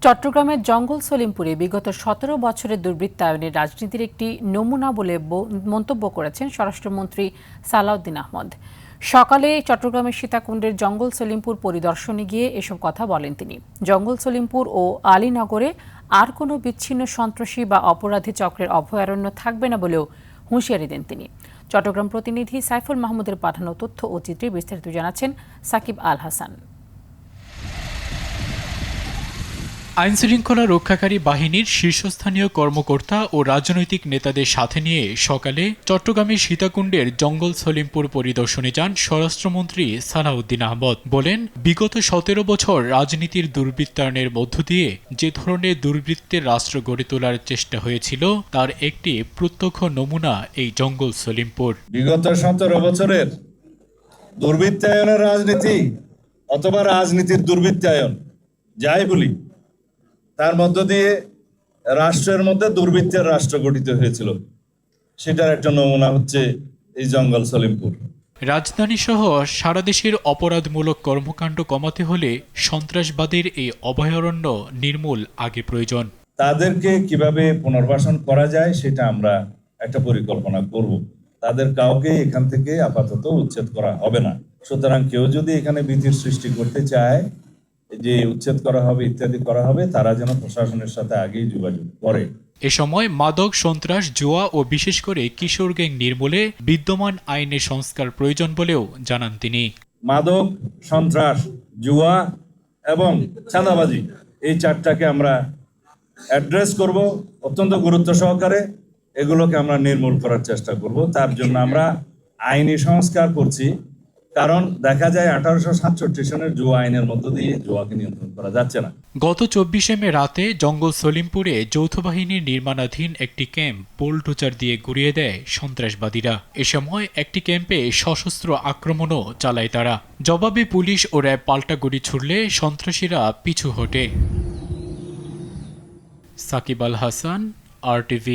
চট্টগ্রামের জঙ্গল সলিমপুরে বিগত ১৭ বছরের দুর্বৃত্তায়নের রাজনীতির একটি নমুনা বলে মন্তব্য করেছেন স্বরাষ্ট্রমন্ত্রী সালাউদ্দিন আহমদ। সকালে চট্টগ্রামের সীতাকুণ্ডের জঙ্গল সলিমপুর পরিদর্শনে গিয়ে এসব কথা বলেন তিনি। জঙ্গল সলিমপুর ও আলীনগরে আর কোনো বিচ্ছিন্ন সন্ত্রাসী বা অপরাধী চক্রের অভয়ারণ্য থাকবে না বলেও হুঁশিয়ারি দেন তিনি। চট্টগ্রাম প্রতিনিধি সাইফুল মাহমুদের পাঠানো তথ্য ও চিত্রে বিস্তারিত জানাচ্ছেন সাকিব আল হাসান। আইনশৃঙ্খলা রক্ষাকারী বাহিনীর শীর্ষস্থানীয় কর্মকর্তা ও রাজনৈতিক নেতাদের সাথে নিয়ে সকালে চট্টগ্রামের সীতাকুণ্ডের জঙ্গল সলিমপুর পরিদর্শনে যান স্বরাষ্ট্রমন্ত্রী সালাউদ্দিন আহমদ। বলেন, বিগত ১৭ বছর রাজনীতির দুর্বৃত্তায়নের মধ্য দিয়ে যে ধরনের দুর্বৃত্তের রাষ্ট্র গড়ে তোলার চেষ্টা হয়েছিল তার একটি প্রত্যক্ষ নমুনা এই জঙ্গল সলিমপুর। বিগত ১৭ বছরের দুর্বৃত্তায়নের রাজনীতি অথবা রাজনীতির দুর্বৃত্তায়ন যাই বলি, তার মধ্য দিয়ে রাষ্ট্রের মধ্যে দুর্বৃত্তের রাষ্ট্র গঠিত হয়েছিল। সেটার একটা নমুনা হচ্ছে এই জঙ্গল সলিমপুর। রাজধানী সহ সারা দেশের অপরাধমূলক কর্মকাণ্ড কমাতে হলে সন্ত্রাসবাদের এই অভয়ারণ্য নির্মূল আগে প্রয়োজন। তাদেরকে কিভাবে পুনর্বাসন করা যায় সেটা আমরা একটা পরিকল্পনা করব। তাদের কাউকে এখান থেকে আপাতত উচ্ছেদ করা হবে না। সুতরাং কেউ যদি এখানে ভীতির সৃষ্টি করতে চায় যে উচ্ছেদ করা হবে ইত্যাদি করা হবে, তারা যেন প্রশাসনের সাথে আগেই যোগাযোগ করে। এ সময় মাদক, সন্ত্রাস, জুয়া ও বিশেষ করে কিশোর গ্যাং নির্মূলে বিদ্যমান আইনের সংস্কার প্রয়োজন বলেও জানান তিনি। মাদক, সন্ত্রাস, জুয়া এবং চাঁদাবাজি এই চারটাকে আমরা অ্যাড্রেস করব অত্যন্ত গুরুত্ব সহকারে। এগুলোকে আমরা নির্মূল করার চেষ্টা করব। তার জন্য আমরা আইনি সংস্কার করছি, কারণ দেখা যায় 1867 সনের জুয়া আইনের মধ্য দিয়ে জুয়াকে নিয়ন্ত্রণ করা যাচ্ছে না। গত ২৪শে মে রাতে জঙ্গল সলিমপুরে যৌথ বাহিনীর নির্মাণাধীন একটি ক্যাম্প বুলডোজার দিয়ে গুড়িয়ে দেয় সন্ত্রাসবাদীরা। এ সময় একটি ক্যাম্পে সশস্ত্র আক্রমণও চালায় তারা। জবাবে পুলিশ ও র্যাব পাল্টা গুলি ছুড়লে সন্ত্রাসীরা পিছু হটে। সাকিব আল হাসান, RTV।